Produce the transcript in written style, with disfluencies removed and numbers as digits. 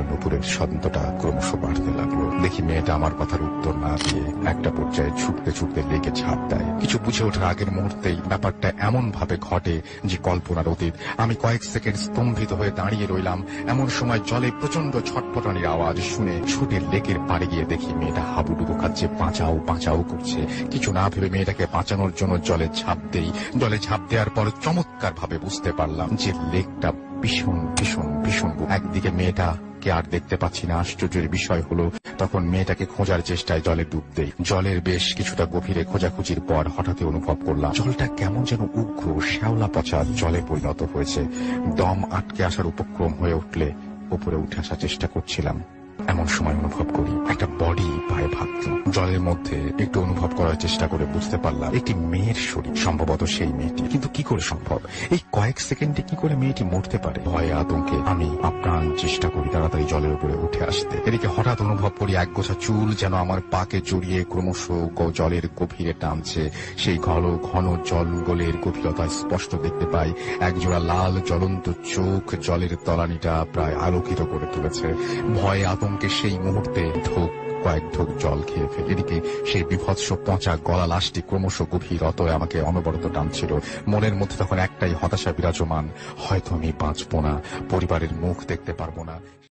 নুপুরের ছন্দটা ক্রমশ বাড়তে লাগলো। দেখি মেয়েটা আমার কথার উত্তর না দিয়ে একটা পর্যায়ে ছুটতে ছুটতে লেগে ঝাঁপ দেয়। কিছু বুঝে ওঠার আগের মুহূর্তেই ব্যাপারটা এমন ভাবে ঘটে যে কল্পনার অতীত। আমি কয়েক সেকেন্ড স্তম্ভিত হয়ে দাঁড়িয়ে রইলাম। এমন সময় জলে প্রচন্ড ছটপটানির আওয়াজ শুনে ছুটে লেকের পাড়ে গিয়ে দেখি মেয়েটা হাবুডুবু খাচ্ছে, বাঁচাও বাঁচাও করছে। কিছু না ভেবে মেয়েটাকে বাঁচানোর জন্য জলে ঝাঁপ দেই। জলে ঝাঁপ দেওয়ার পর চমৎকার ভাবে বুঝতে পারলাম যে লেকটা ভীষণ ভীষণ ভীষণ। একদিকে মেয়েটা কে আর দেখতে পাচ্ছি না। আশ্চর্যের বিষয় হলো তখন মেয়েটাকে খোঁজার চেষ্টায় জলে ডুব দেই। জলের বেশ কিছুটা গভীরে খোঁজাখুঁজির পর হঠাৎই অনুভব করলাম জলটা কেমন যেন উগ্র শ্যাওলা পচা জলে পরিণত হয়েছে। দম আটকে আসার উপক্রম হয়ে উঠলে উপরে উঠে আসার চেষ্টা করছিলাম। এমন সময় অনুভব করি একটা বডি পায়ে ভাবত। জলের মধ্যে একটু অনুভব করার চেষ্টা করে বুঝতে পারলাম একটি মেয়ের শরীর, সম্ভবত সেই মেয়েটি। কিন্তু কি করে সম্ভব? এই কয়েক সেকেন্ডে কি করে মেয়েটি মরতে পারে? ভয়ে আতঙ্কে আমি আপ্রাণ চেষ্টা করি তাড়াতাড়ি জলের উপরে উঠে আসতে। এদিকে হঠাৎ অনুভব করি একগোছা চুল যেন আমার পাকে জড়িয়ে ক্রমশ জলের গভীরে টানছে। সেই ঘন জঙ্গলের গভীরতায় স্পষ্ট দেখতে পাই একজোড়া লাল জ্বলন্ত চোখ জলের তলানিটা প্রায় আলোকিত করে তুলেছে। ভয়ে আতঙ্কে সেই মুহূর্তে কয়েক ঢোক জল খেয়ে ফেলে। এদিকে সেই বিভৎস পচা গলা লাশটি ক্রমশ গভীরতায় আমাকে অনবরত টানছিল। মনের মধ্যে তখন একটাই হতাশা বিরাজমান, হয়তো আমি বাঁচবো না, পরিবারের মুখ দেখতে পারবো না।